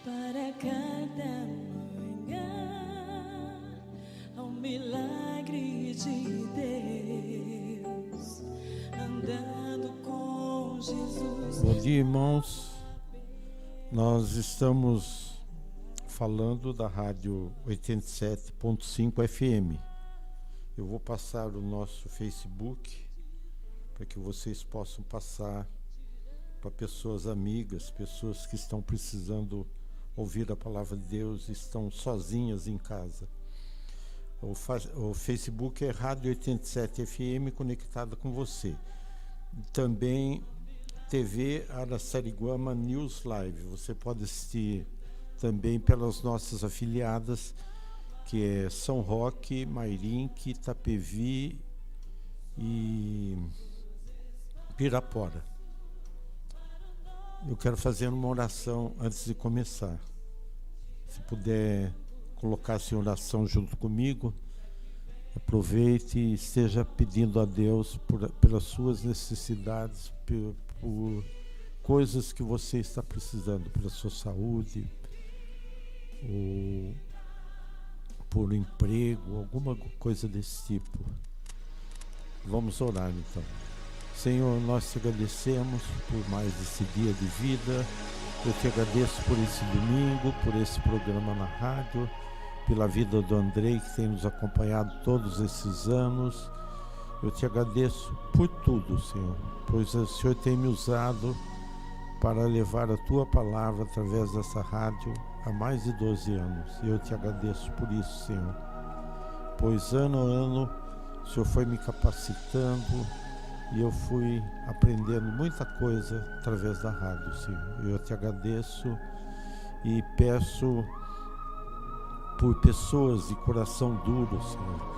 Para cada manhã, ao milagre de Deus, andando com Jesus. Bom dia, irmãos. Nós estamos falando da rádio 87.5 FM. Eu vou passar o nosso Facebook para que vocês possam passar para pessoas amigas, pessoas que estão precisando ouvir a palavra de Deus, estão sozinhas em casa. O Facebook é Rádio 87 FM conectada com você. Também TV Araçariguama News Live. Você pode assistir também pelas nossas afiliadas, que é São Roque, Mairinque, Itapevi e Pirapora. Eu quero fazer uma oração antes de começar. Se puder colocar-se em oração junto comigo, aproveite e esteja pedindo a Deus pelas suas necessidades, por coisas que você está precisando, pela sua saúde, ou por emprego, alguma coisa desse tipo. Vamos orar então. Senhor, nós te agradecemos por mais esse dia de vida. Eu te agradeço por esse domingo, por esse programa na rádio, pela vida do Andrei, que tem nos acompanhado todos esses anos. Eu te agradeço por tudo, Senhor, pois o Senhor tem me usado para levar a tua palavra através dessa rádio há mais de 12 anos. E eu te agradeço por isso, Senhor, pois ano a ano o Senhor foi me capacitando e eu fui aprendendo muita coisa através da rádio, Senhor. Eu te agradeço e peço por pessoas de coração duro, Senhor.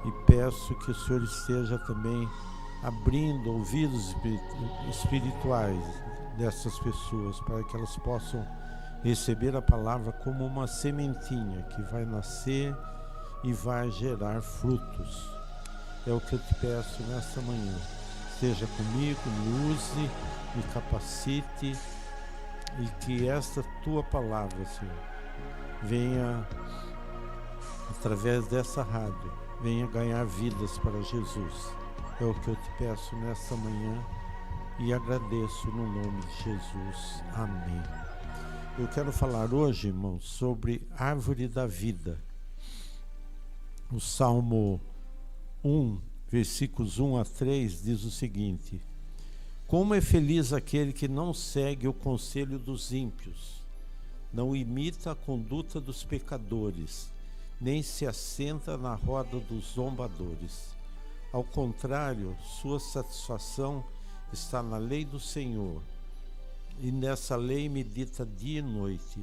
E peço que o Senhor esteja também abrindo ouvidos espirituais dessas pessoas, para que elas possam receber a palavra como uma sementinha que vai nascer e vai gerar frutos. É o que eu te peço nesta manhã. Esteja comigo, me use, me capacite, e que esta tua palavra, Senhor, venha, através dessa rádio, venha ganhar vidas para Jesus. É o que eu te peço nesta manhã e agradeço no nome de Jesus. Amém. Eu quero falar hoje, irmãos, sobre árvore da vida. O Salmo 1, versículos 1 a 3 diz o seguinte: como é feliz aquele que não segue o conselho dos ímpios, não imita a conduta dos pecadores, nem se assenta na roda dos zombadores. Ao contrário, sua satisfação está na lei do Senhor, e nessa lei medita dia e noite.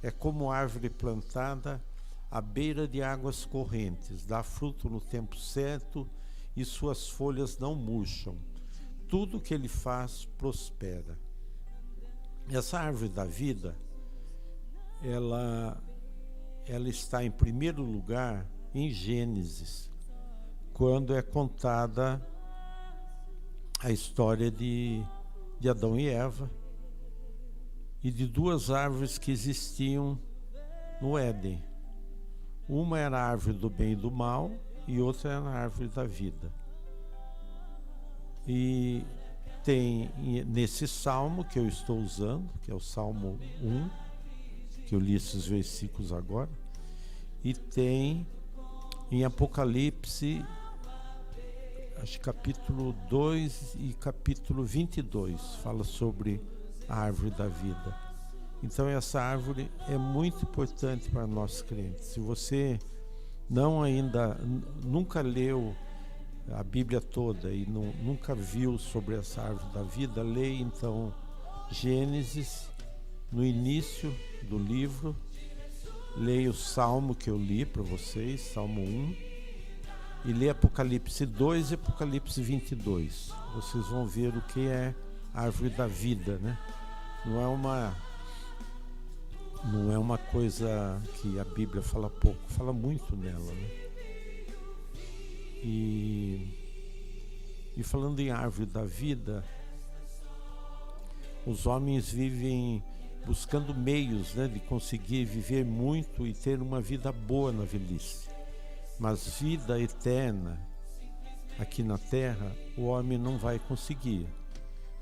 É como árvore plantada à beira de águas correntes, dá fruto no tempo certo, e suas folhas não murcham. Tudo que ele faz prospera. Essa árvore da vida, ela está em primeiro lugar em Gênesis, quando é contada a história de Adão e Eva e de duas árvores que existiam no Éden. Uma era a árvore do bem e do mal, e outra é a árvore da vida. E tem nesse salmo que eu estou usando, que é o Salmo 1, que eu li esses versículos agora, e tem em Apocalipse, acho capítulo 2 e capítulo 22, fala sobre a árvore da vida. Então essa árvore é muito importante para nós crentes. Se você nunca leu a Bíblia toda e nunca viu sobre essa árvore da vida, leia então Gênesis, no início do livro, leia o Salmo que eu li para vocês, Salmo 1, e leia Apocalipse 2 e Apocalipse 22. Vocês vão ver o que é a árvore da vida, né? Não é uma coisa que a Bíblia fala pouco, fala muito nela, né? E falando em árvore da vida, os homens vivem buscando meios, né, de conseguir viver muito e ter uma vida boa na velhice. Mas vida eterna aqui na terra o homem não vai conseguir,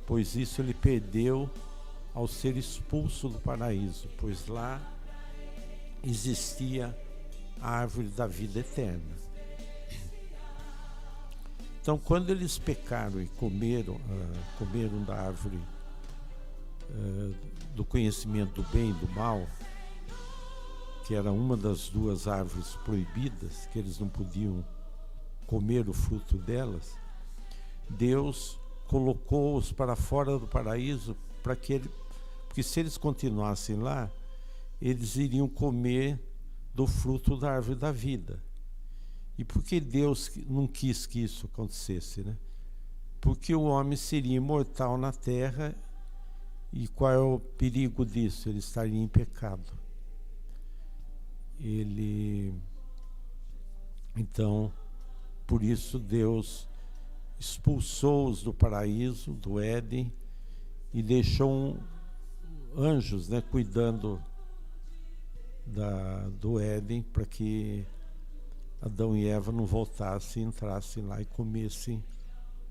pois isso ele perdeu ao ser expulso do paraíso, pois lá existia a árvore da vida eterna. Então, quando eles pecaram e comeram da árvore do conhecimento do bem e do mal, que era uma das duas árvores proibidas, que eles não podiam comer o fruto delas, Deus colocou-os para fora do paraíso porque se eles continuassem lá, eles iriam comer do fruto da árvore da vida. E por que Deus não quis que isso acontecesse, né? Porque o homem seria imortal na terra, e qual é o perigo disso? Ele estaria em pecado. Então, por isso Deus expulsou-os do paraíso, do Éden, e deixou anjos, né, cuidando do Éden, para que Adão e Eva não voltassem, entrassem lá e comessem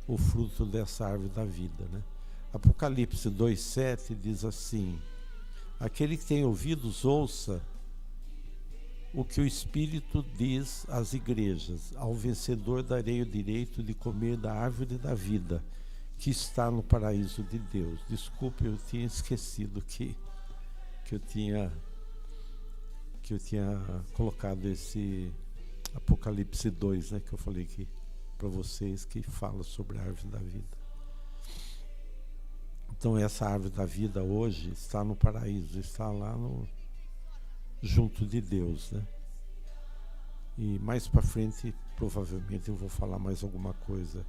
o fruto dessa árvore da vida, né? Apocalipse 2:7 diz assim: aquele que tem ouvidos, ouça o que o Espírito diz às igrejas. Ao vencedor darei o direito de comer da árvore da vida, que está no paraíso de Deus. Desculpe, eu tinha esquecido que eu tinha colocado esse Apocalipse 2, né, que eu falei aqui para vocês, que fala sobre a árvore da vida. Então essa árvore da vida hoje está no paraíso, está lá junto de Deus, né? E mais para frente provavelmente eu vou falar mais alguma coisa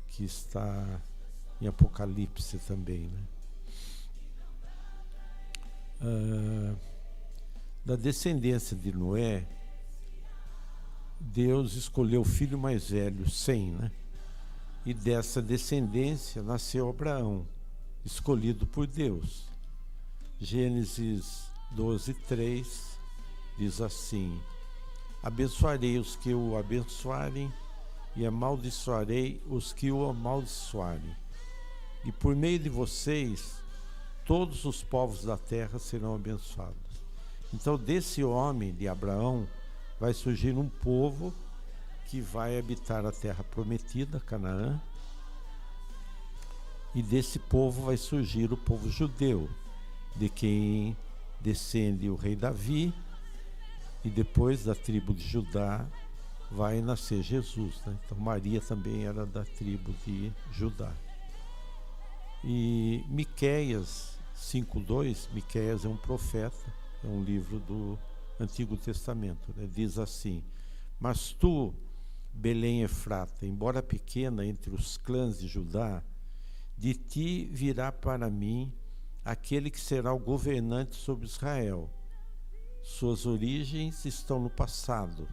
que está em Apocalipse também, né? Da descendência de Noé, Deus escolheu o filho mais velho, Sem, né? E dessa descendência nasceu Abraão, escolhido por Deus. Gênesis 12:3 diz assim: abençoarei os que o abençoarem e amaldiçoarei os que o amaldiçoarem. E por meio de vocês, todos os povos da terra serão abençoados. Então, desse homem, de Abraão, vai surgir um povo que vai habitar a terra prometida, Canaã. E desse povo vai surgir o povo judeu, de quem descende o rei Davi, e depois da tribo de Judá vai nascer Jesus, né? Então Maria também era da tribo de Judá. E Miqueias 5:2, Miqueias é um profeta, é um livro do Antigo Testamento, né? Diz assim: mas tu, Belém Efrata, embora pequena entre os clãs de Judá, de ti virá para mim aquele que será o governante sobre Israel. Suas origens estão no passado,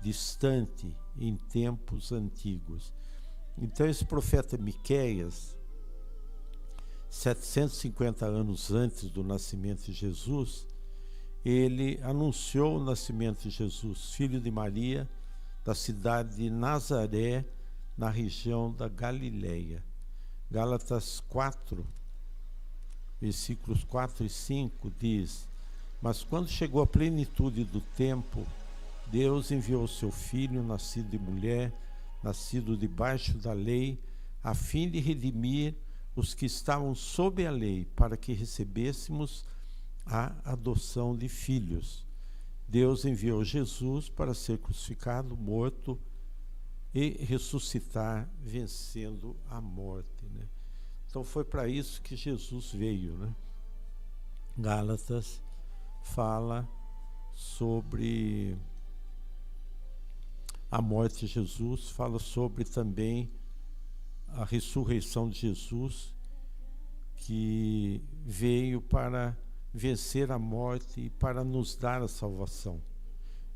distante, em tempos antigos. Então esse profeta Miqueias, 750 anos antes do nascimento de Jesus, ele anunciou o nascimento de Jesus, filho de Maria, da cidade de Nazaré, na região da Galileia. Gálatas 4, versículos 4 e 5 diz: mas quando chegou a plenitude do tempo, Deus enviou seu Filho, nascido de mulher, nascido debaixo da lei, a fim de redimir os que estavam sob a lei, para que recebêssemos a adoção de filhos. Deus enviou Jesus para ser crucificado, morto e ressuscitar, vencendo a morte, né? Então foi para isso que Jesus veio, né? Gálatas fala sobre a morte de Jesus, fala sobre também a ressurreição de Jesus, que veio para vencer a morte e para nos dar a salvação.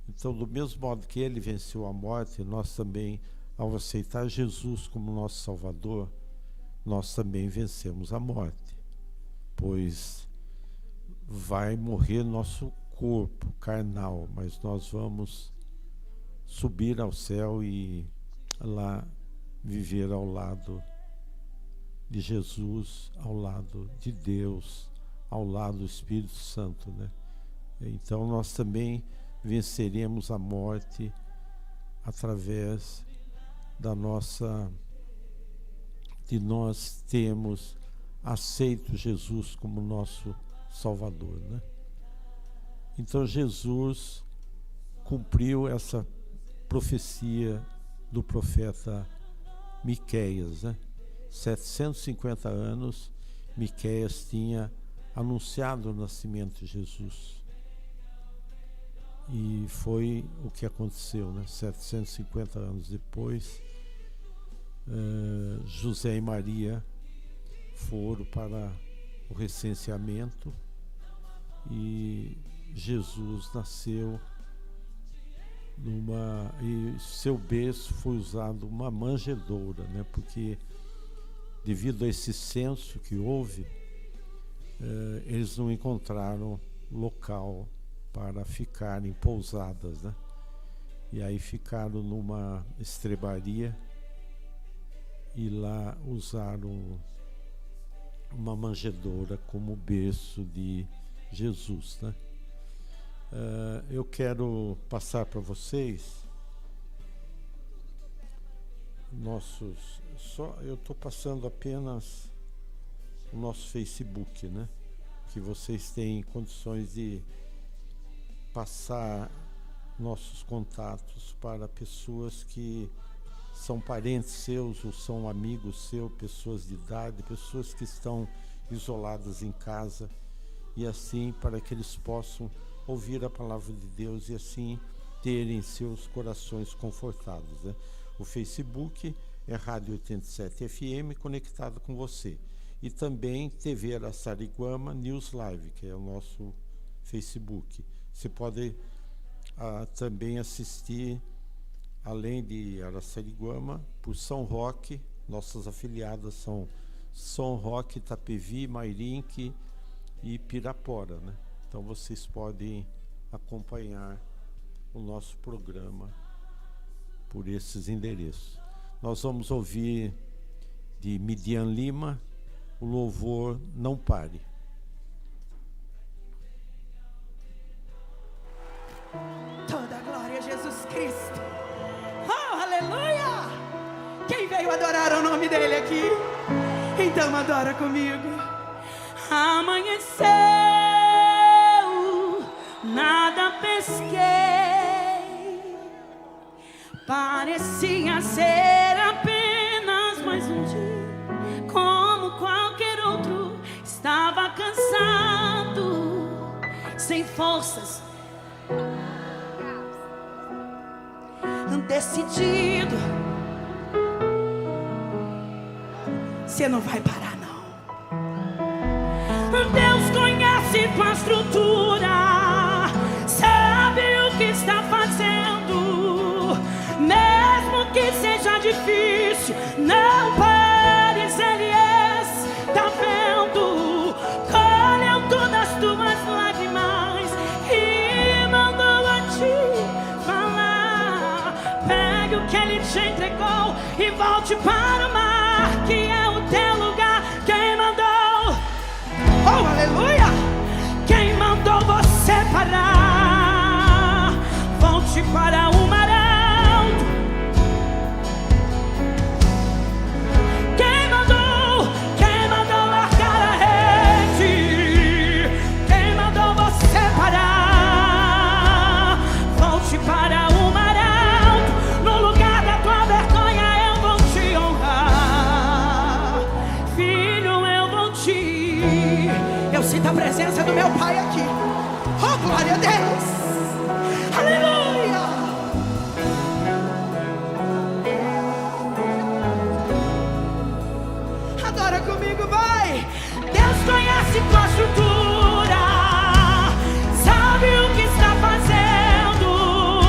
Então, do mesmo modo que ele venceu a morte, nós também, ao aceitar Jesus como nosso Salvador, nós também vencemos a morte, pois vai morrer nosso corpo carnal, mas nós vamos subir ao céu e lá viver ao lado de Jesus, ao lado de Deus, ao lado do Espírito Santo, né? Então nós também venceremos a morte através de nós termos aceito Jesus como nosso Salvador, né? Então Jesus cumpriu essa profecia do profeta Miqueias, né? 750 anos, Miqueias tinha anunciado o nascimento de Jesus. E foi o que aconteceu, né? 750 anos depois, José e Maria foram para o recenseamento e Jesus nasceu e seu berço foi usado uma manjedoura, né? Porque devido a esse censo que houve, eles não encontraram local para ficarem pousadas, né? E aí ficaram numa estrebaria e lá usaram uma manjedoura como berço de Jesus, né? Eu quero passar para vocês eu estou passando apenas o nosso Facebook, né? Que vocês têm condições de passar nossos contatos para pessoas que são parentes seus ou são amigos seus, pessoas de idade, pessoas que estão isoladas em casa, e assim para que eles possam ouvir a palavra de Deus e assim terem seus corações confortados, né? O Facebook é Rádio 87 FM conectado com você, e também TV Araçariguama News Live, que é o nosso Facebook. Você pode também assistir, além de Araçariguama, por São Roque. Nossas afiliadas são São Roque, Itapevi, Mairinque e Pirapora, né? Então vocês podem acompanhar o nosso programa por esses endereços. Nós vamos ouvir de Midian Lima o louvor Não Pare. Toda glória a Jesus Cristo. Oh, aleluia! Quem veio adorar o nome dele aqui? Então adora comigo. Amanheceu, nada pesquei, parecia ser apenas mais um dia, como qualquer outro. Estava cansado, sem forças, decidido. Você não vai parar, não. Deus conhece tua estrutura, sabe o que está fazendo. Mesmo que seja difícil, não pares, Ele está vendo. Colheu todas as tuas lágrimas e mandou a te falar. Pegue o que Ele te entregou e volte para o mar, que é o teu lugar. Quem mandou? Oh, aleluia! Quem mandou você parar? Volte para o mar alto. Quem mandou largar a rede? Quem mandou você parar? Volte para o mar alto. No lugar da tua vergonha eu vou te honrar. Filho, eu vou te... Eu sinto a presença do meu Pai aqui. Oh, glória a Deus! Aleluia! Adora comigo, vai! Deus conhece tua estrutura, sabe o que está fazendo.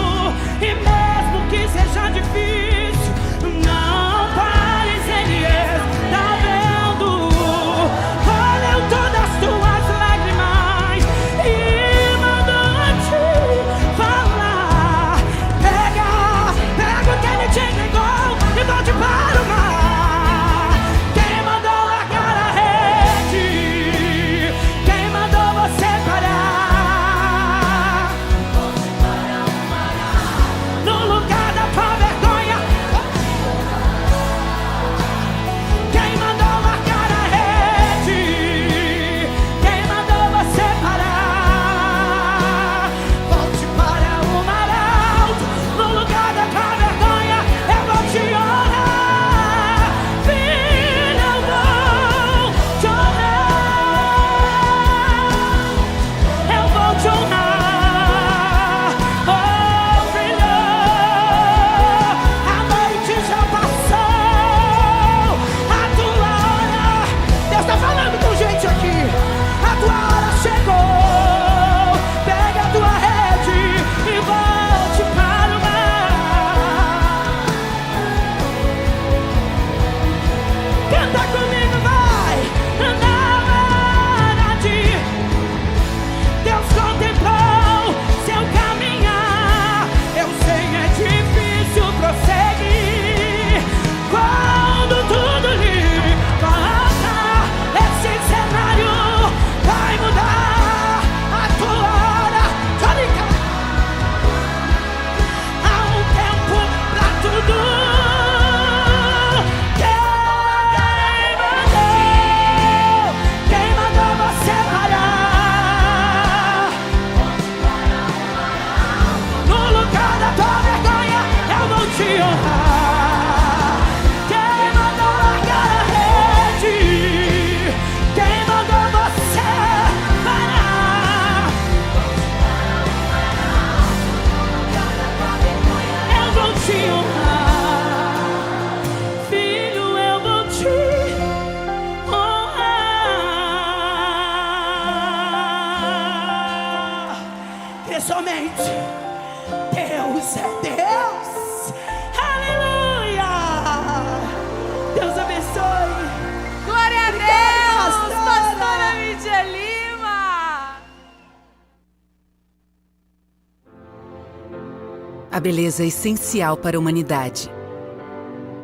A beleza é essencial para a humanidade.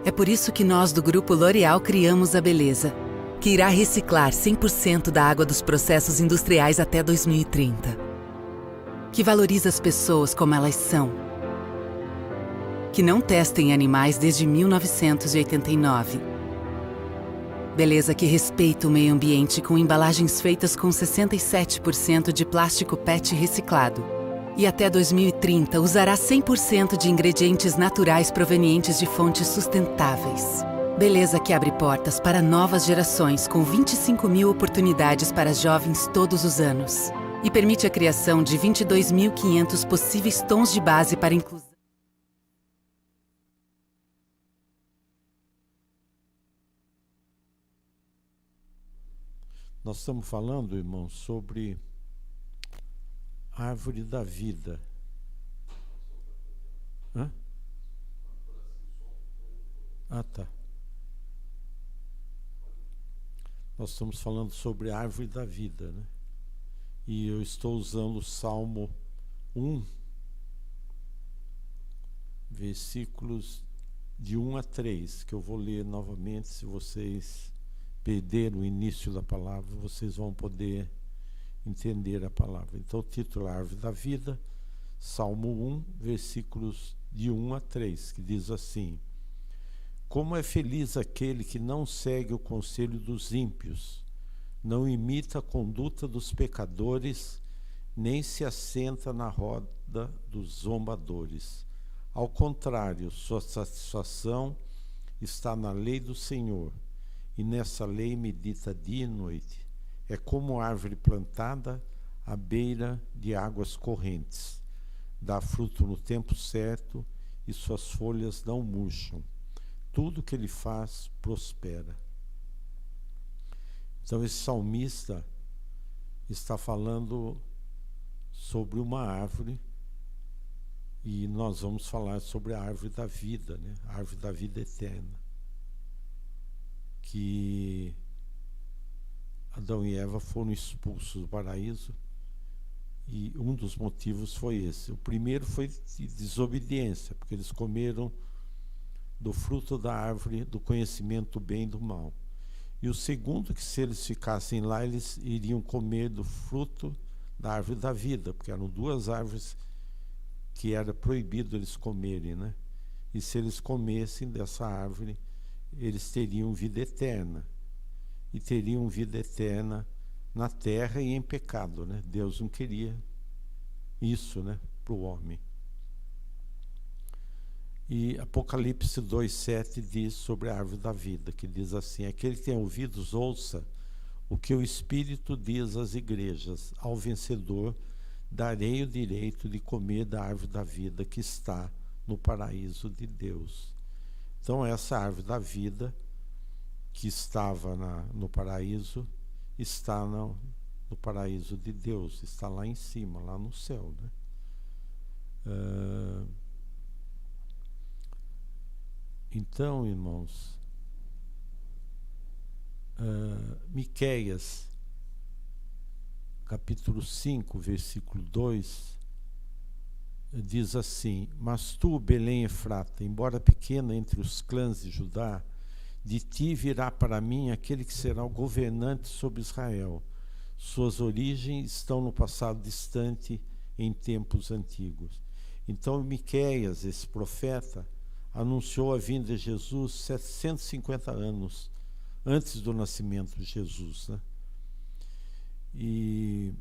É por isso que nós do Grupo L'Oréal criamos a Beleza, que irá reciclar 100% da água dos processos industriais até 2030. Que valoriza as pessoas como elas são. Que não testa em animais desde 1989. Beleza que respeita o meio ambiente com embalagens feitas com 67% de plástico PET reciclado. E até 2030 usará 100% de ingredientes naturais provenientes de fontes sustentáveis. Beleza que abre portas para novas gerações com 25 mil oportunidades para jovens todos os anos. E permite a criação de 22.500 possíveis tons de base para inclusão. Nós estamos falando, irmão, sobre árvore da vida. Hã? Ah, tá. Nós estamos falando sobre a árvore da vida, né? E eu estou usando o Salmo 1, versículos de 1 a 3, que eu vou ler novamente. Se vocês perderam o início da palavra, vocês vão poder entender a palavra. Então, o título é Árvore da Vida, Salmo 1, versículos de 1 a 3, que diz assim: Como é feliz aquele que não segue o conselho dos ímpios, não imita a conduta dos pecadores, nem se assenta na roda dos zombadores. Ao contrário, sua satisfação está na lei do Senhor, e nessa lei medita dia e noite. É como árvore plantada à beira de águas correntes. Dá fruto no tempo certo e suas folhas não murcham. Tudo que ele faz prospera. Então esse salmista está falando sobre uma árvore, e nós vamos falar sobre a árvore da vida, né? A árvore da vida eterna, que Adão e Eva foram expulsos do paraíso, e um dos motivos foi esse. O primeiro foi de desobediência, porque eles comeram do fruto da árvore do conhecimento do bem e do mal. E o segundo, que se eles ficassem lá, eles iriam comer do fruto da árvore da vida, porque eram duas árvores que era proibido eles comerem, né? E se eles comessem dessa árvore, eles teriam vida eterna. E teriam vida eterna na terra e em pecado, né? Deus não queria isso, né, para o homem. E Apocalipse 2:7 diz sobre a árvore da vida, que diz assim: aquele que tem ouvidos, ouça o que o Espírito diz às igrejas. Ao vencedor darei o direito de comer da árvore da vida que está no paraíso de Deus. Então essa árvore da vida que estava no paraíso, está no paraíso de Deus, está lá em cima, lá no céu, né? Então, irmãos, Miqueias, capítulo 5, versículo 2, diz assim: Mas tu, Belém Efrata, embora pequena entre os clãs de Judá, de ti virá para mim aquele que será o governante sobre Israel. Suas origens estão no passado distante, em tempos antigos. Então Miqueias, esse profeta, anunciou a vinda de Jesus 750 anos antes do nascimento de Jesus, né? E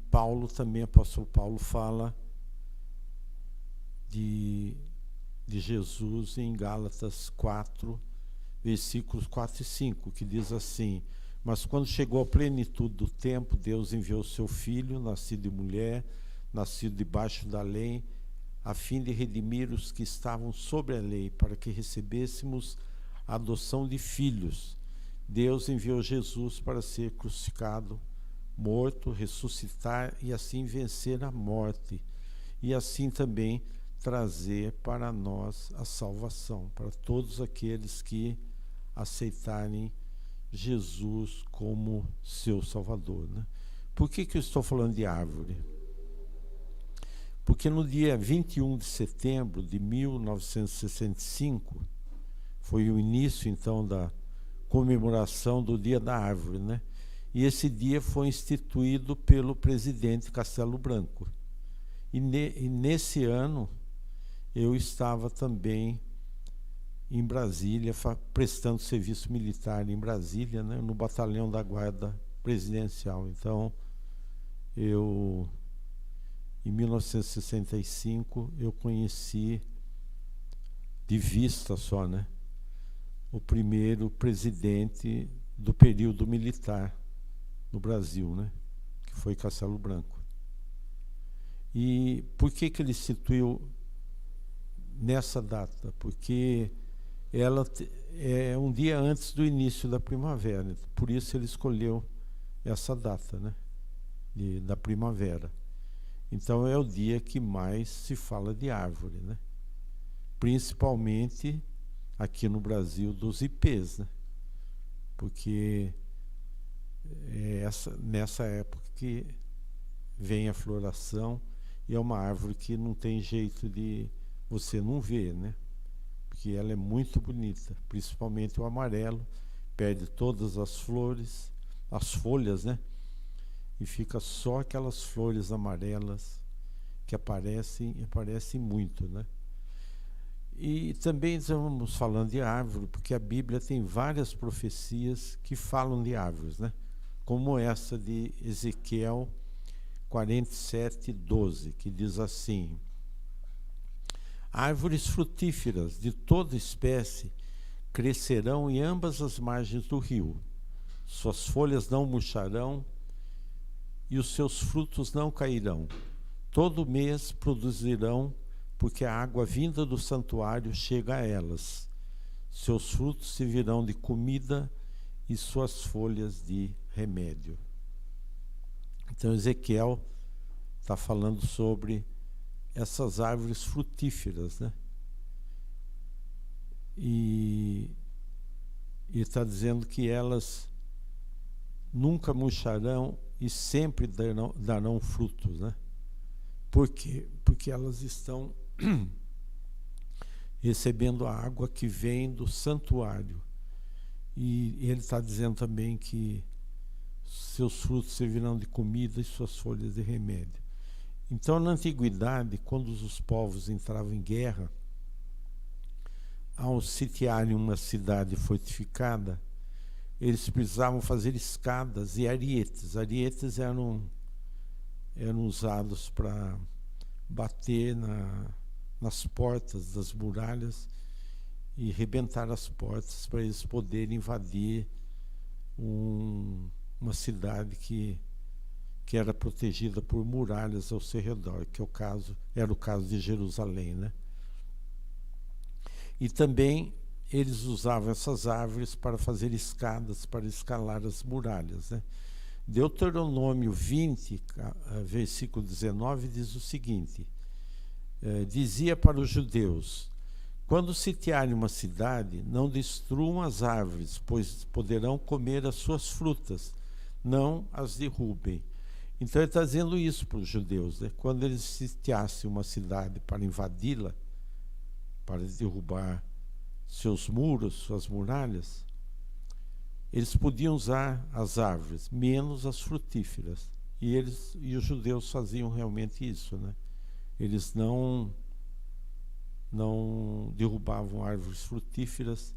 Paulo também, apóstolo Paulo, fala de Jesus em Gálatas 4, versículos 4 e 5, que diz assim: Mas quando chegou a plenitude do tempo, Deus enviou seu Filho, nascido de mulher, nascido debaixo da lei, a fim de redimir os que estavam sobre a lei, para que recebêssemos a adoção de filhos. Deus enviou Jesus para ser crucificado, morto, ressuscitar e assim vencer a morte, e assim também trazer para nós a salvação, para todos aqueles que aceitarem Jesus como seu Salvador, né? Por que eu estou falando de árvore? Porque no dia 21 de setembro de 1965, foi o início, então, da comemoração do Dia da Árvore, né? E esse dia foi instituído pelo presidente Castelo Branco. E nesse ano, eu estava também em Brasília, prestando serviço militar em Brasília, né, no batalhão da Guarda Presidencial. Então, em 1965, eu conheci de vista só, né, o primeiro presidente do período militar no Brasil, né, que foi Castelo Branco. E por que ele instituiu nessa data? Porque ela é um dia antes do início da primavera, por isso ele escolheu essa data, né, da primavera. Então é o dia que mais se fala de árvore, né? Principalmente aqui no Brasil dos ipês, né? Porque é nessa época que vem a floração, e é uma árvore que não tem jeito de você não ver, né? Porque ela é muito bonita, principalmente o amarelo, perde todas as flores, as folhas, né? E fica só aquelas flores amarelas que aparecem muito, né? E também estamos falando de árvore, porque a Bíblia tem várias profecias que falam de árvores, né? Como essa de Ezequiel 47:12, que diz assim: árvores frutíferas de toda espécie crescerão em ambas as margens do rio, suas folhas não murcharão e os seus frutos não cairão. Todo mês produzirão, porque a água vinda do santuário chega a elas. Seus frutos servirão de comida e suas folhas de remédio. Então Ezequiel está falando sobre essas árvores frutíferas, né? E está dizendo que elas nunca murcharão e sempre darão frutos, né? Por quê? Porque elas estão recebendo a água que vem do santuário. E ele está dizendo também que seus frutos servirão de comida e suas folhas de remédio. Então, na antiguidade, quando os povos entravam em guerra, ao sitiarem uma cidade fortificada, eles precisavam fazer escadas e arietes. Arietes eram usados para bater nas portas das muralhas e rebentar as portas para eles poderem invadir uma cidade que era protegida por muralhas ao seu redor, que era o caso de Jerusalém, né? E também eles usavam essas árvores para fazer escadas, para escalar as muralhas, né? Deuteronômio 20, versículo 19, diz o seguinte: dizia para os judeus: quando sitiarem uma cidade, não destruam as árvores, pois poderão comer as suas frutas, não as derrubem. Então ele está dizendo isso para os judeus, né? Quando eles sitiassem uma cidade para invadi-la, para derrubar seus muros, suas muralhas, eles podiam usar as árvores, menos as frutíferas. E os judeus faziam realmente isso, né? Eles não derrubavam árvores frutíferas,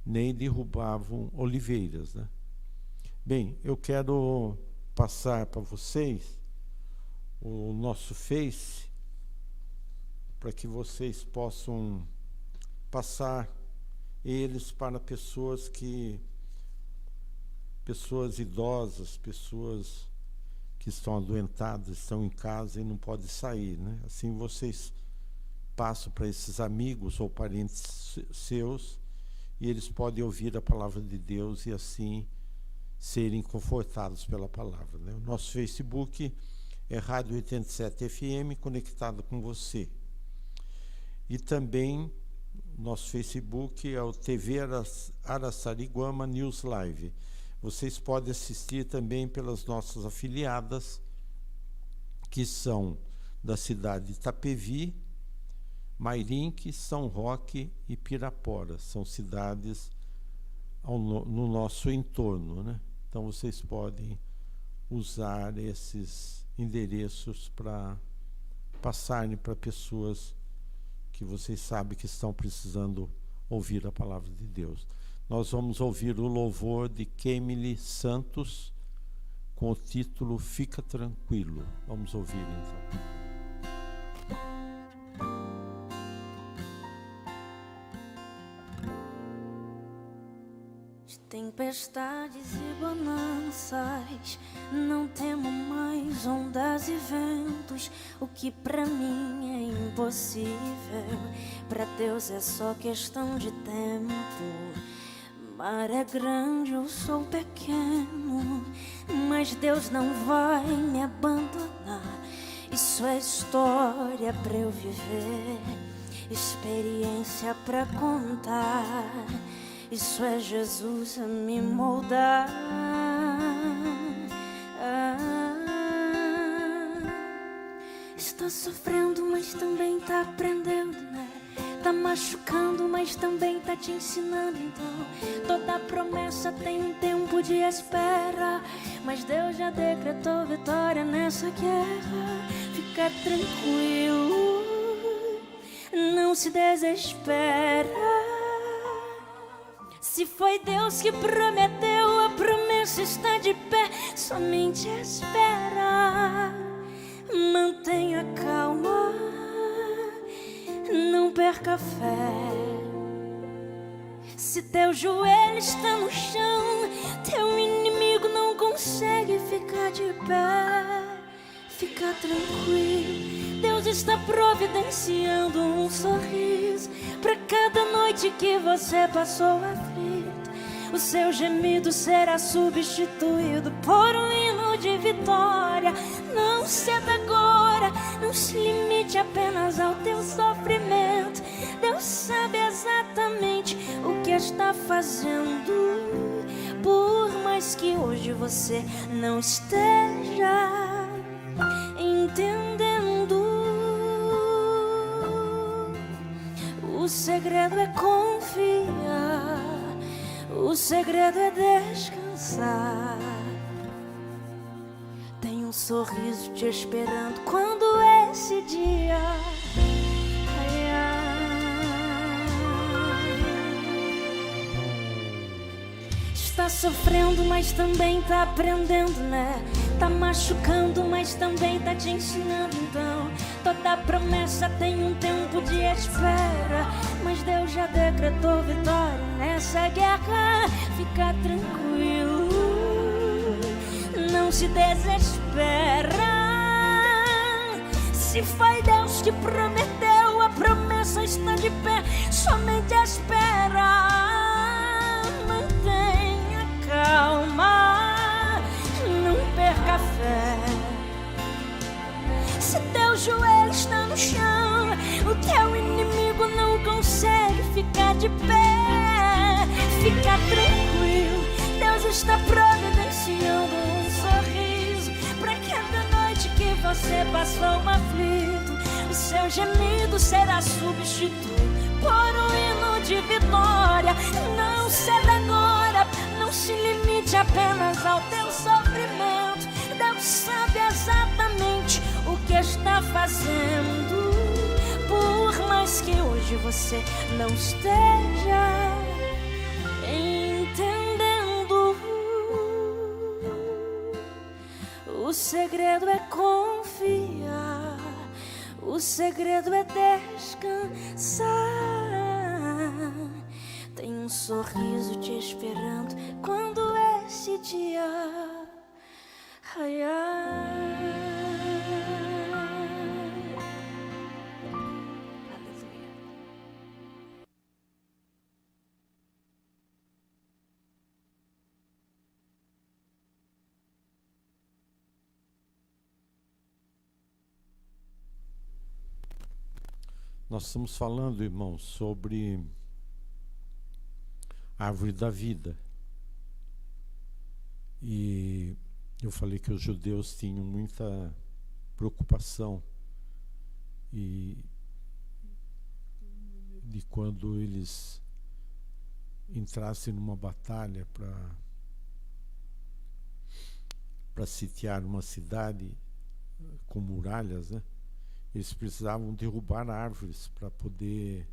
nem derrubavam oliveiras, né? Bem, eu quero passar para vocês o nosso Face, para que vocês possam passar eles para pessoas idosas, pessoas que estão adoentadas, estão em casa e não podem sair, né? Assim vocês passam para esses amigos ou parentes seus e eles podem ouvir a palavra de Deus e assim serem confortados pela palavra, né? O nosso Facebook é Rádio 87 FM, conectado com você. E também nosso Facebook é o TV Araçariguama News Live. Vocês podem assistir também pelas nossas afiliadas, que são da cidade de Itapevi, Mairinque, São Roque e Pirapora. São cidades no nosso entorno, né? Então vocês podem usar esses endereços para passarem para pessoas que vocês sabem que estão precisando ouvir a palavra de Deus. Nós vamos ouvir o louvor de Kemily Santos com o título Fica Tranquilo. Vamos ouvir então. Tempestades e bonanças, não temo mais ondas e ventos. O que pra mim é impossível, pra Deus é só questão de tempo. Mar é grande, eu sou pequeno, mas Deus não vai me abandonar. Isso é história pra eu viver, experiência pra contar. Isso é Jesus a me moldar. Está sofrendo, mas também tá aprendendo, né? Tá machucando, mas também tá te ensinando. Então, toda promessa tem um tempo de espera, mas Deus já decretou vitória nessa guerra. Fica tranquilo, não se desespera. Se foi Deus que prometeu, a promessa está de pé. Somente espera, mantenha calma, não perca a fé. Se teu joelho está no chão, teu inimigo não consegue ficar de pé. Fica tranquilo, Deus está providenciando um sorriso pra cada noite que você passou aflito. O seu gemido será substituído por um hino de vitória. Não ceda agora, não se limite apenas ao teu sofrimento. Deus sabe exatamente o que está fazendo, por mais que hoje você não esteja entendendo. O segredo é confiar, o segredo é descansar. Tem um sorriso te esperando quando esse dia está sofrendo, mas também tá aprendendo, né? Tá machucando, mas também tá te ensinando. Então, toda promessa tem um tempo de espera, mas Deus já decretou vitória nessa guerra. Fica tranquilo, não se desespera. Se foi Deus que prometeu, a promessa está de pé. Somente espera, mantenha calma, não perca a fé. Se teu joelho está no chão, o teu inimigo não consegue ficar de pé. Fica tranquilo, Deus está providenciando um sorriso pra cada noite que você passou aflito. O seu gemido será substituído por um hino de vitória. Não ceda agora, não se limite apenas ao teu sofrimento. Deus sabe exatamente o que está fazendo, por mais que hoje você não esteja entendendo. O segredo é confiar, o segredo é descansar. Tem um sorriso te esperando quando esse dia raiar. Nós estamos falando, irmãos, sobre a árvore da vida. E eu falei que os judeus tinham muita preocupação e de quando eles entrassem numa batalha para sitiar uma cidade com muralhas, né? Eles precisavam derrubar árvores para poder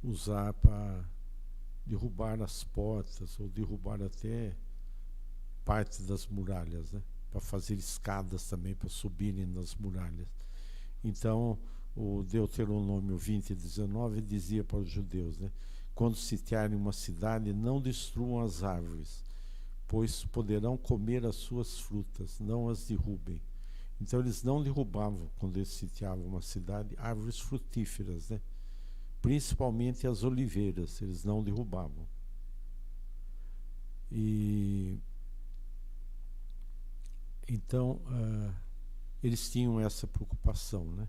usar para derrubar as portas ou derrubar até parte das muralhas, né? Para fazer escadas também para subirem nas muralhas. Então, o Deuteronômio 20:19 dizia para os judeus, né? Quando sitiarem uma cidade, não destruam as árvores, pois poderão comer as suas frutas, não as derrubem. Então eles não derrubavam, quando eles sitiavam uma cidade, árvores frutíferas, né? Principalmente as oliveiras, eles não derrubavam. E então eles tinham essa preocupação, né?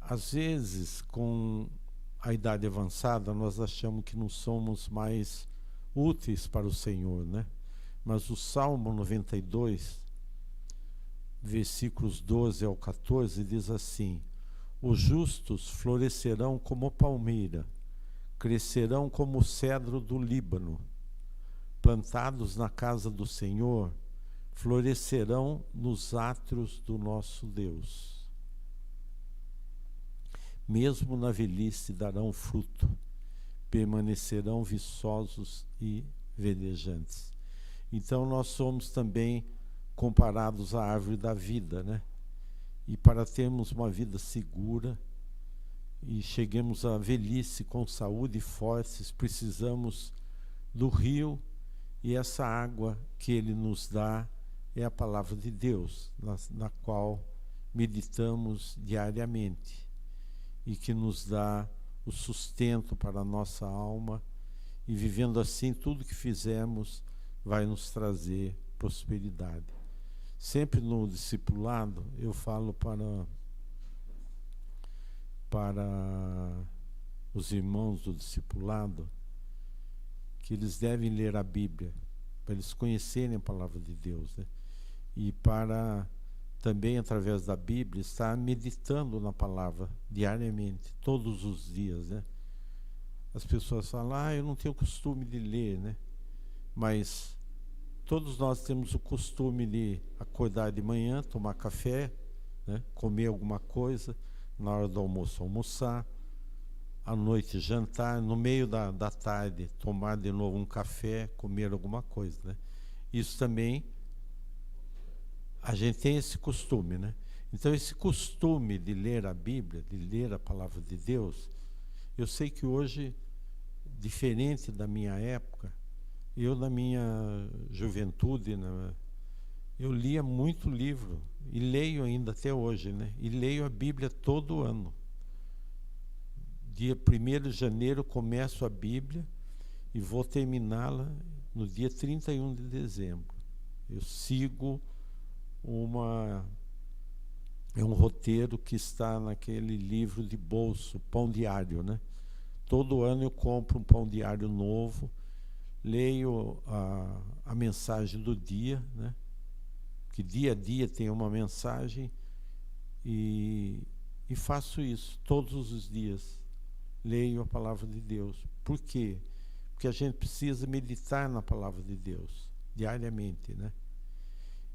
Às vezes, com a idade avançada, nós achamos que não somos mais úteis para o Senhor, né? Mas o Salmo 92, versículos 12 ao 14, diz assim: os justos florescerão como palmeira, crescerão como o cedro do Líbano, plantados na casa do Senhor, florescerão nos átrios do nosso Deus. Mesmo na velhice darão fruto, permanecerão viçosos e verdejantes. Então nós somos também comparados à árvore da vida, né? E para termos uma vida segura e cheguemos à velhice com saúde e fortes, precisamos do rio, e essa água que ele nos dá é a palavra de Deus, na qual meditamos diariamente e que nos dá o sustento para a nossa alma, e vivendo assim, tudo que fizermos vai nos trazer prosperidade. Sempre no discipulado, eu falo para os irmãos do discipulado que eles devem ler a Bíblia, para eles conhecerem a palavra de Deus, né? E para também, através da Bíblia, estar meditando na palavra diariamente, todos os dias, né? As pessoas falam, eu não tenho costume de ler, né? Mas todos nós temos o costume de acordar de manhã, tomar café, né? Comer alguma coisa, na hora do almoço almoçar, à noite jantar, no meio da tarde tomar de novo um café, comer alguma coisa, né? Isso também, a gente tem esse costume, né? Então esse costume de ler a Bíblia, de ler a palavra de Deus, eu sei que hoje, diferente da minha época, eu na minha juventude, né, eu lia muito livro, e leio ainda até hoje, né? E leio a Bíblia todo ano. Dia 1º de janeiro começo a Bíblia e vou terminá-la no dia 31 de dezembro. Eu sigo um roteiro que está naquele livro de bolso, Pão Diário, né? Todo ano eu compro um pão diário novo, leio a mensagem do dia, né? Que dia a dia tem uma mensagem, e faço isso todos os dias. Leio a palavra de Deus. Por quê? Porque a gente precisa meditar na palavra de Deus diariamente, né?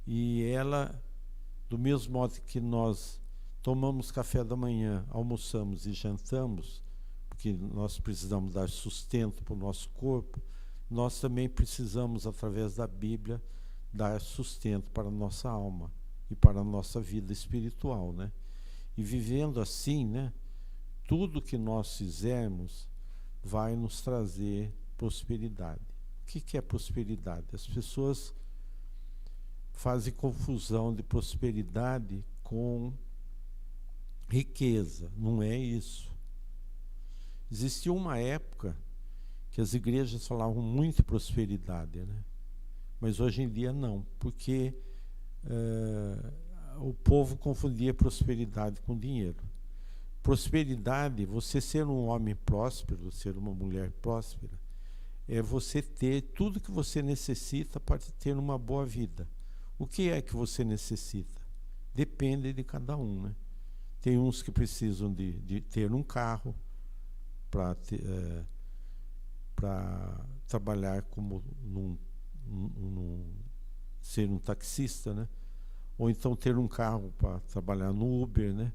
E ela, do mesmo modo que nós tomamos café da manhã, almoçamos e jantamos, porque nós precisamos dar sustento para o nosso corpo, nós também precisamos, através da Bíblia, dar sustento para a nossa alma e para a nossa vida espiritual, né? E vivendo assim, né, tudo que nós fizermos vai nos trazer prosperidade. O que é prosperidade? As pessoas fazem confusão de prosperidade com riqueza. Não é isso. Existia uma época que as igrejas falavam muito em prosperidade, né? Mas hoje em dia não, porque o povo confundia prosperidade com dinheiro. Prosperidade, você ser um homem próspero, ser uma mulher próspera, é você ter tudo que você necessita para ter uma boa vida. O que é que você necessita? Depende de cada um, né? Tem uns que precisam de ter um carro para trabalhar como ser um taxista, né? Ou então ter um carro para trabalhar no Uber, né?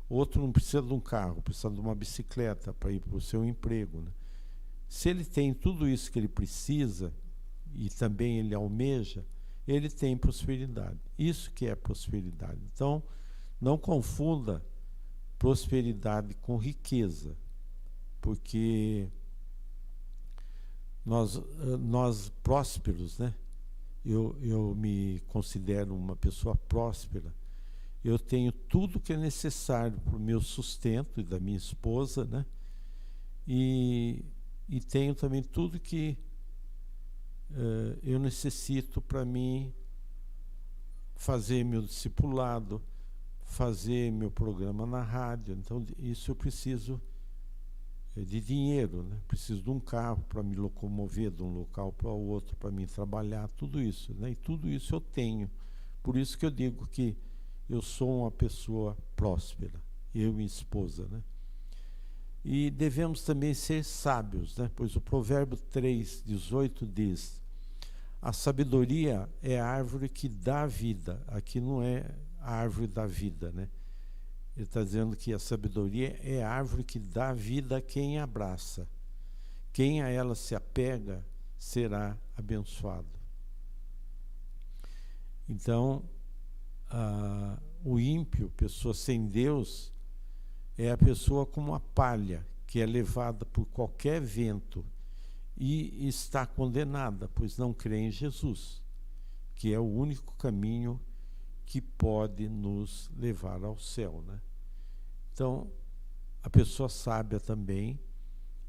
Outro não precisa de um carro, precisa de uma bicicleta para ir para o seu emprego, né? Se ele tem tudo isso que ele precisa e também ele almeja, ele tem prosperidade. Isso que é prosperidade. Então, não confunda prosperidade com riqueza, porque nós prósperos, né? Eu me considero uma pessoa próspera. Eu tenho tudo que é necessário para o meu sustento e da minha esposa, né? E tenho também tudo que eu necessito para mim fazer meu discipulado, fazer meu programa na rádio. Então, isso eu preciso de dinheiro, né? Preciso de um carro para me locomover de um local para o outro, para mim trabalhar, tudo isso, né? E tudo isso eu tenho. Por isso que eu digo que eu sou uma pessoa próspera, eu e minha esposa, né? E devemos também ser sábios, né? Pois o Provérbio 3:18 diz: a sabedoria é a árvore que dá vida. Aqui não é a árvore da vida, né? Ele está dizendo que a sabedoria é a árvore que dá vida a quem abraça. Quem a ela se apega será abençoado. Então, o ímpio, pessoa sem Deus, é a pessoa como a palha, que é levada por qualquer vento e está condenada, pois não crê em Jesus, que é o único caminho que pode nos levar ao céu, né? Então, a pessoa sábia também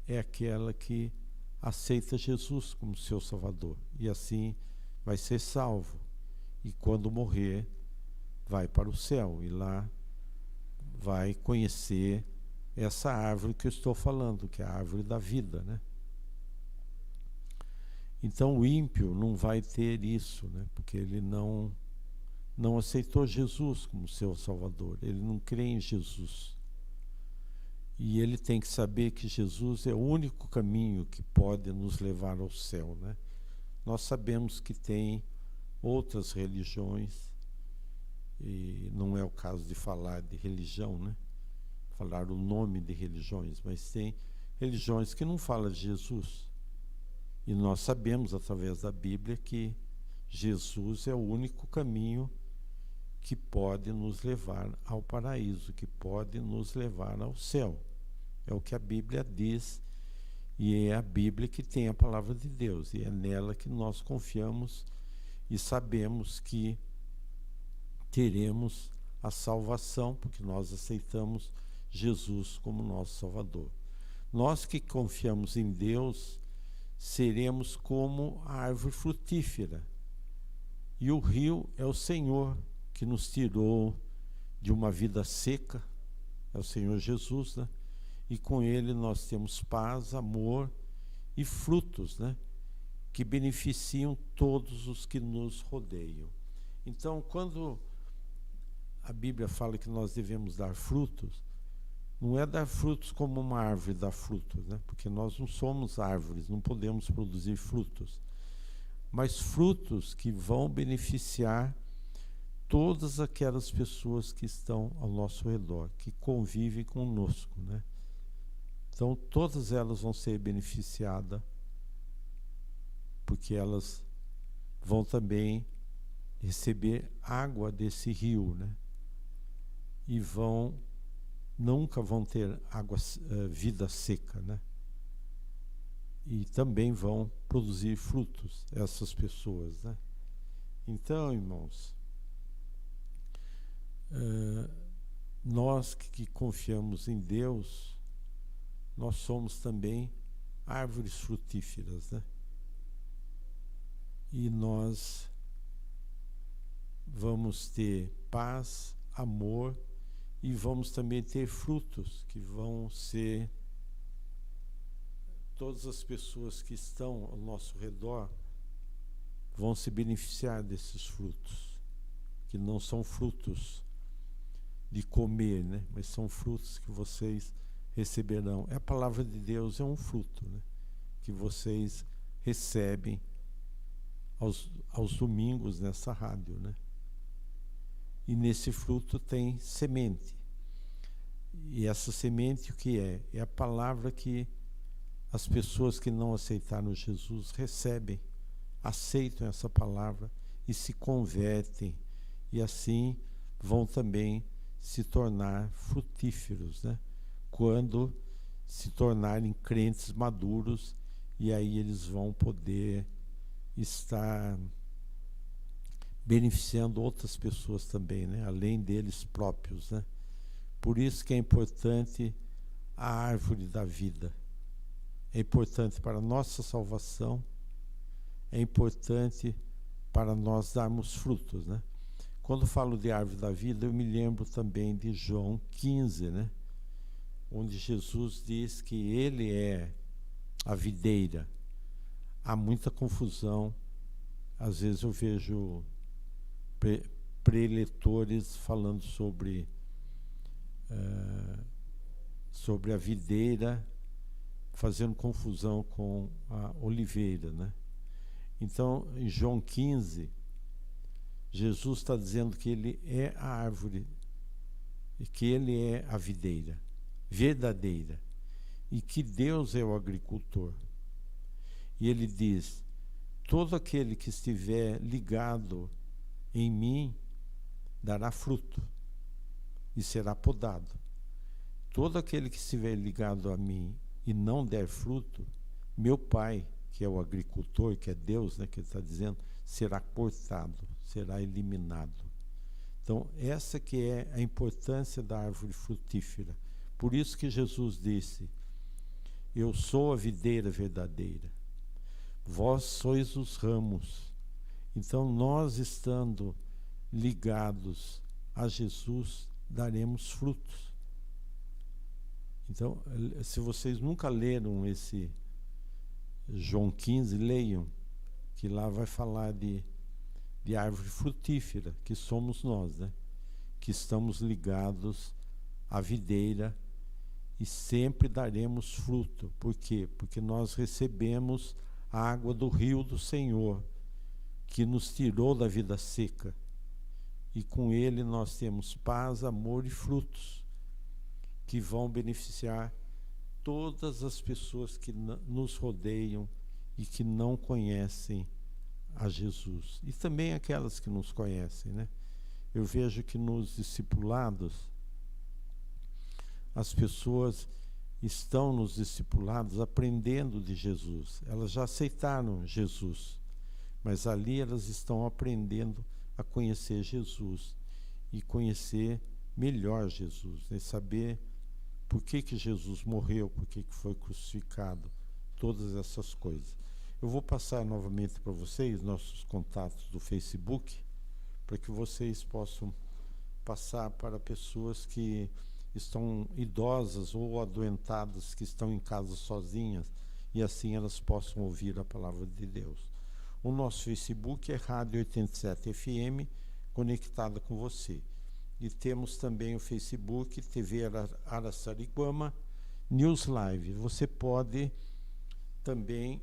é aquela que aceita Jesus como seu Salvador, e assim vai ser salvo, e quando morrer vai para o céu, e lá vai conhecer essa árvore que eu estou falando, que é a árvore da vida, né? Então o ímpio não vai ter isso, né? Porque ele não aceitou Jesus como seu Salvador, ele não crê em Jesus. E ele tem que saber que Jesus é o único caminho que pode nos levar ao céu, né? Nós sabemos que tem outras religiões, e não é o caso de falar de religião, né? Falar o nome de religiões, mas tem religiões que não falam de Jesus. E nós sabemos, através da Bíblia, que Jesus é o único caminho que pode nos levar ao paraíso, que pode nos levar ao céu. É o que a Bíblia diz, e é a Bíblia que tem a palavra de Deus, e é nela que nós confiamos e sabemos que teremos a salvação, porque nós aceitamos Jesus como nosso Salvador. Nós que confiamos em Deus, seremos como a árvore frutífera. E o rio é o Senhor que nos tirou de uma vida seca, é o Senhor Jesus, né? E com Ele nós temos paz, amor e frutos, né? Que beneficiam todos os que nos rodeiam. Então, quando a Bíblia fala que nós devemos dar frutos, não é dar frutos como uma árvore dá frutos, né? Porque nós não somos árvores, não podemos produzir frutos, mas frutos que vão beneficiar todas aquelas pessoas que estão ao nosso redor, que convivem conosco, né? Então, todas elas vão ser beneficiadas, porque elas vão também receber água desse rio, né? E nunca vão ter vida seca, né? E também vão produzir frutos, essas pessoas, né? Então, irmãos, nós que confiamos em Deus, nós somos também árvores frutíferas, né? E nós vamos ter paz, amor, e vamos também ter frutos que vão ser, todas as pessoas que estão ao nosso redor vão se beneficiar desses frutos, que não são frutos de comer, né? Mas são frutos que vocês receberão. A palavra de Deus é um fruto, né? Que vocês recebem aos domingos nessa rádio, né? E nesse fruto tem semente. E essa semente o que é? É a palavra que as pessoas que não aceitaram Jesus recebem, aceitam essa palavra e se convertem, e assim vão também se tornar frutíferos, né? Quando se tornarem crentes maduros, e aí eles vão poder estar beneficiando outras pessoas também, né? Além deles próprios, né? Por isso que é importante a árvore da vida. É importante para a nossa salvação, é importante para nós darmos frutos, né? Quando falo de árvore da vida, eu me lembro também de João 15, né? Onde Jesus diz que ele é a videira. Há muita confusão. Às vezes eu vejo preletores falando sobre a videira, fazendo confusão com a oliveira, né? Então, em João 15, Jesus está dizendo que ele é a árvore, e que ele é a videira verdadeira, e que Deus é o agricultor. E ele diz: todo aquele que estiver ligado em mim dará fruto e será podado. Todo aquele que estiver ligado a mim e não der fruto, meu Pai, que é o agricultor, que é Deus, né, que ele está dizendo, será cortado, será eliminado. Então, essa que é a importância da árvore frutífera. Por isso que Jesus disse: eu sou a videira verdadeira, vós sois os ramos. Então, nós estando ligados a Jesus, daremos frutos. Então, se vocês nunca leram esse João 15, leiam, que lá vai falar de árvore frutífera, que somos nós, né? Que estamos ligados à videira e sempre daremos fruto. Por quê? Porque nós recebemos a água do rio do Senhor, que nos tirou da vida seca. E com ele nós temos paz, amor e frutos, que vão beneficiar todas as pessoas que nos rodeiam e que não conhecem a Jesus. E também aquelas que nos conhecem, né? Eu vejo que nos discipulados, as pessoas estão nos discipulados aprendendo de Jesus. Elas já aceitaram Jesus, mas ali elas estão aprendendo a conhecer Jesus e conhecer melhor Jesus, né? Saber por que Jesus morreu, por que foi crucificado, todas essas coisas. Eu vou passar novamente para vocês nossos contatos do Facebook, para que vocês possam passar para pessoas que estão idosas ou adoentadas, que estão em casa sozinhas, e assim elas possam ouvir a palavra de Deus. O nosso Facebook é Rádio 87 FM, conectada com você. E temos também o Facebook TV Araçariguama News Live. Você pode também,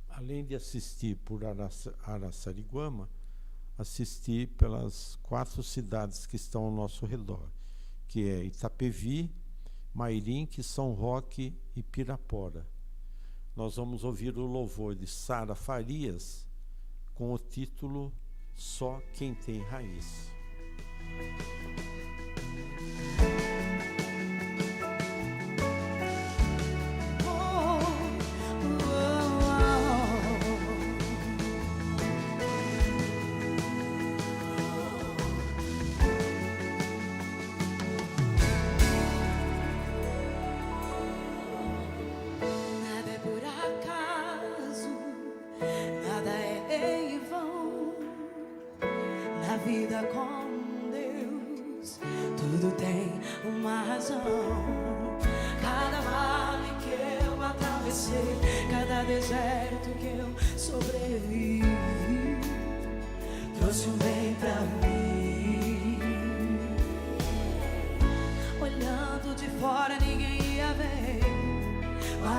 além de assistir por Araçariguama, assistir pelas 4 cidades que estão ao nosso redor, que é Itapevi, Mairinque, São Roque e Pirapora. Nós vamos ouvir o louvor de Sara Farias com o título Só Quem Tem Raiz.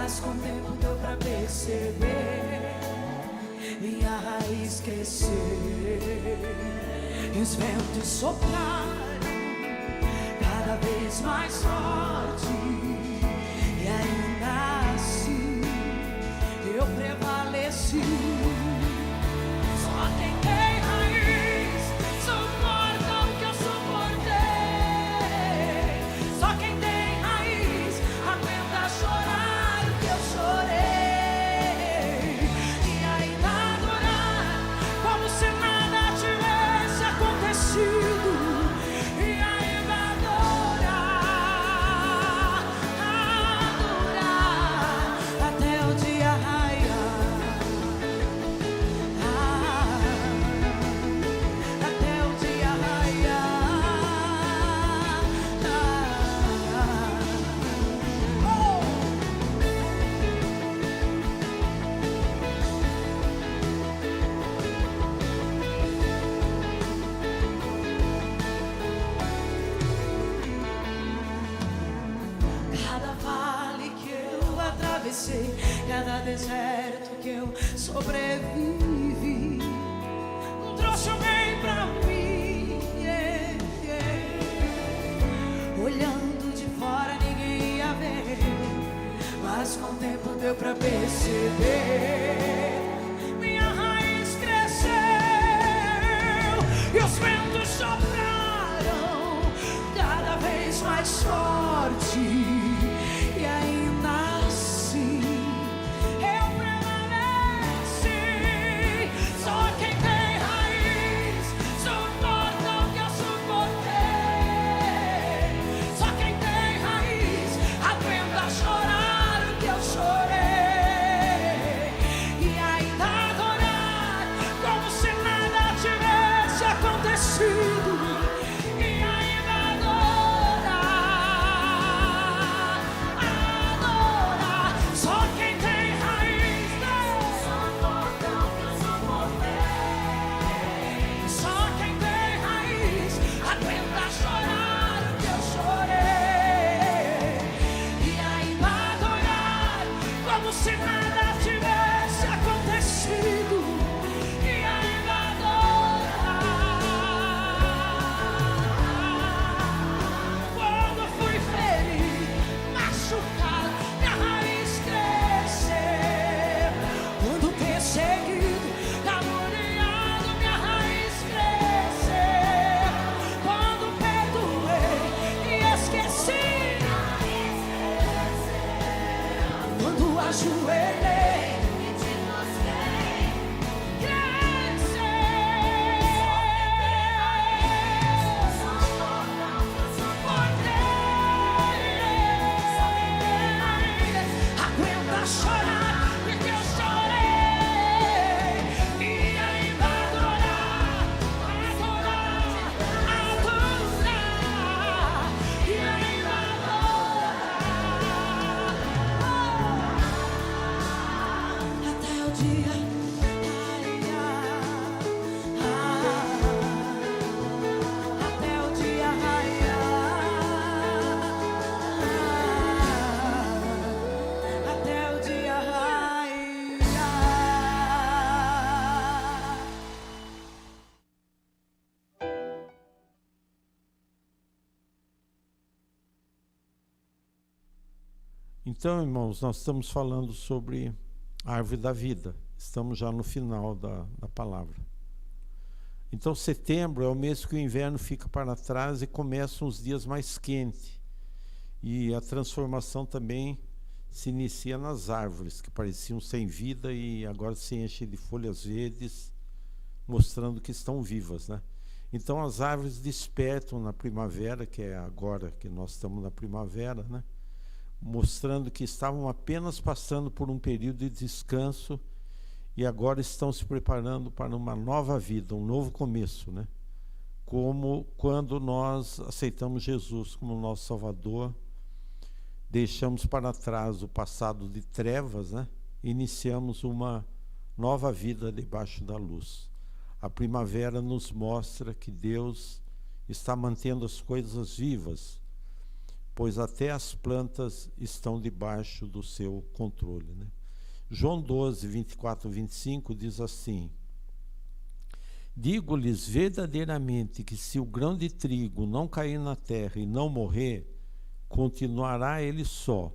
mas com o tempo deu pra perceber. Minha raiz cresceu, e os ventos sopraram cada vez mais forte, e ainda assim eu prevaleci. Só quem tem raiz suporta o que eu suportei. Só quem tem raiz aguenta chorar o que eu chorei, e ainda adorar como se nada tivesse acontecido. E ainda adorar, adorar até o dia raiar. Até o dia raiar. Cada vale que eu atravessei, cada deserto que eu sobrevivi, trouxe alguém pra mim, Olhando de fora ninguém ia ver, mas com o tempo deu pra perceber. Minha raiz cresceu, e os ventos sopraram cada vez mais forte, e ainda assim eu prevaleci. Só quem tem raiz suporta o que eu suportei. Só quem tem raiz aguenta chorar o que eu chorei, e ainda adorar como se nada tivesse acontecido. E ainda adorar, adorar. Só quem tem raiz suporta o que eu suportei. Só quem tem raiz aguenta chorar o que eu chorei, e ainda adorar como se nada tivesse acontecido. E ainda adorar. Quando fui ferido, machucado, minha raiz cresceu. Quando perseguido, caluniado, minha raiz cresceu. Quando perdoei e esqueci, quando ajoelhei e te mostrei, cresceu. Aguenta chorar porque eu chorei, e ainda adorar, adorar, adorar, e ainda adorar até o dia raiar. Até o dia raiar. Até o dia raiar. Então, irmãos, nós estamos falando sobre a árvore da vida. Estamos já no final da palavra. Então, setembro é o mês que o inverno fica para trás e começam os dias mais quentes. E a transformação também se inicia nas árvores, que pareciam sem vida e agora se enchem de folhas verdes, mostrando que estão vivas, né? Então, as árvores despertam na primavera, que é agora que nós estamos na primavera, né? Mostrando que estavam apenas passando por um período de descanso e agora estão se preparando para uma nova vida, um novo começo, né? Como quando nós aceitamos Jesus como nosso Salvador, deixamos para trás o passado de trevas, né? E iniciamos uma nova vida debaixo da luz. A primavera nos mostra que Deus está mantendo as coisas vivas, pois até as plantas estão debaixo do seu controle, né? João 12, 24 e 25 diz assim: digo-lhes verdadeiramente que se o grão de trigo não cair na terra e não morrer, continuará ele só,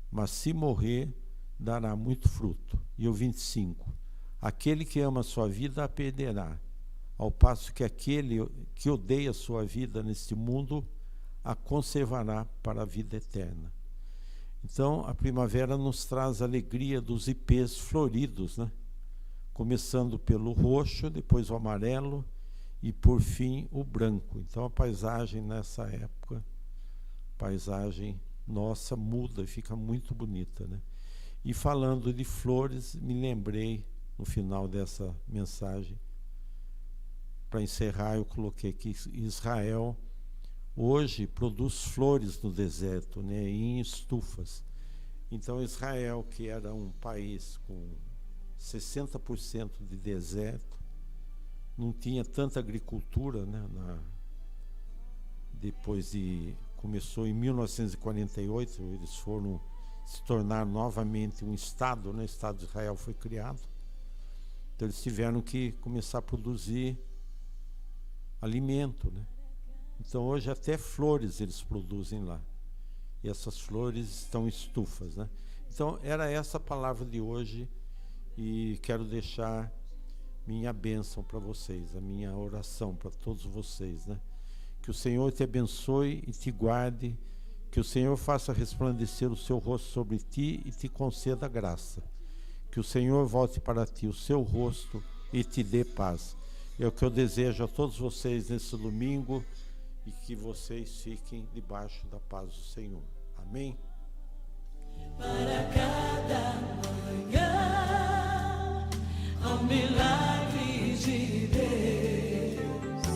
mas se morrer, dará muito fruto. E o 25: aquele que ama a sua vida a perderá, ao passo que aquele que odeia a sua vida neste mundo a conservará para a vida eterna. Então, a primavera nos traz a alegria dos ipês floridos, né? Começando pelo roxo, depois o amarelo e, por fim, o branco. Então, a paisagem nessa época, paisagem nossa, muda e fica muito bonita, né? E falando de flores, me lembrei, no final dessa mensagem, para encerrar, eu coloquei que Israel hoje produz flores no deserto, né, em estufas. Então Israel, que era um país com 60% de deserto, não tinha tanta agricultura, né, depois começou em 1948, eles foram se tornar novamente um estado, né, o Estado de Israel foi criado. Então eles tiveram que começar a produzir alimento, né? Então hoje até flores eles produzem lá. E essas flores estão em estufas, né? Então era essa a palavra de hoje e quero deixar minha bênção para vocês, a minha oração para todos vocês, né? Que o Senhor te abençoe e te guarde, que o Senhor faça resplandecer o seu rosto sobre ti e te conceda graça. Que o Senhor volte para ti o seu rosto e te dê paz. É o que eu desejo a todos vocês nesse domingo, e que vocês fiquem debaixo da paz do Senhor. Amém? Para cada manhã, ao milagre de Deus,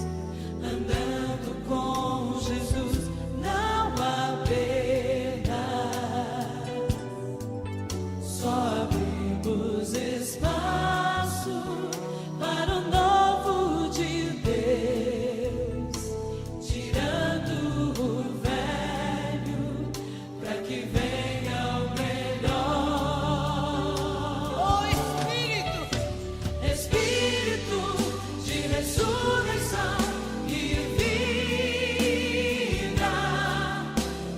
andando com Jesus, não há perda. Só abrimos espaço para o novo de Deus, tirando o velho, para que venha o melhor. Oh Espírito de ressurreição e vida,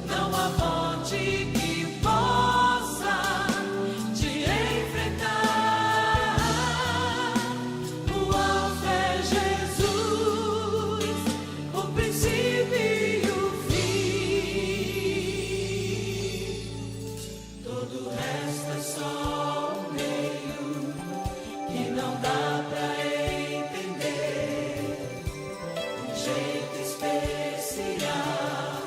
não há morte que possa te enfrentar. O alvo é Jesus, o princípio e o fim. Todo o resto é só o meio que não dá pra entender. Um jeito especial,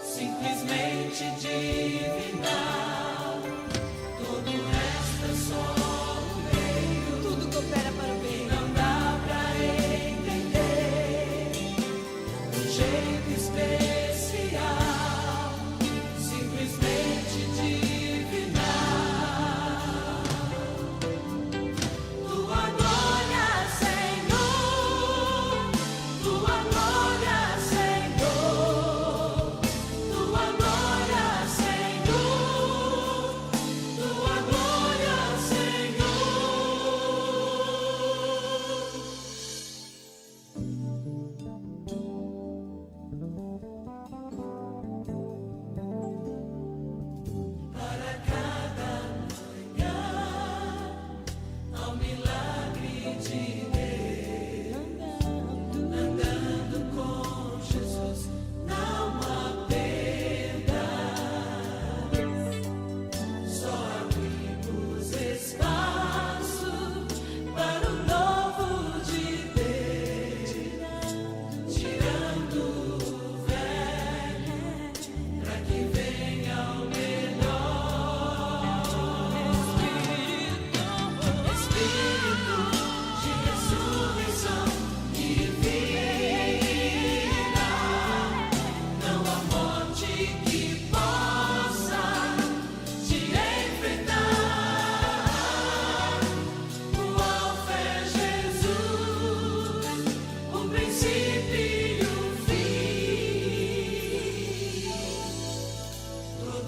simplesmente divinal. Todo o resto é só o meio, tudo coopera para o bem, que não dá pra entender. Um jeito especial, simplesmente divinal. Tua glória, Senhor, tua glória, Senhor, tua glória, Senhor.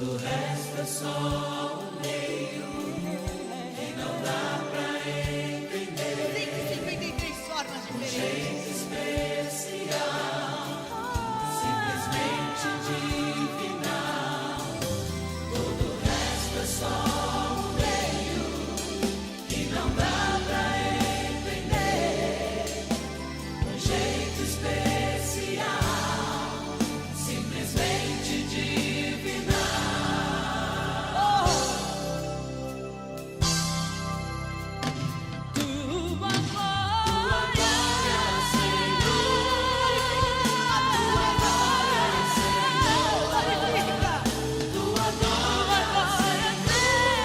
Todo o resto é só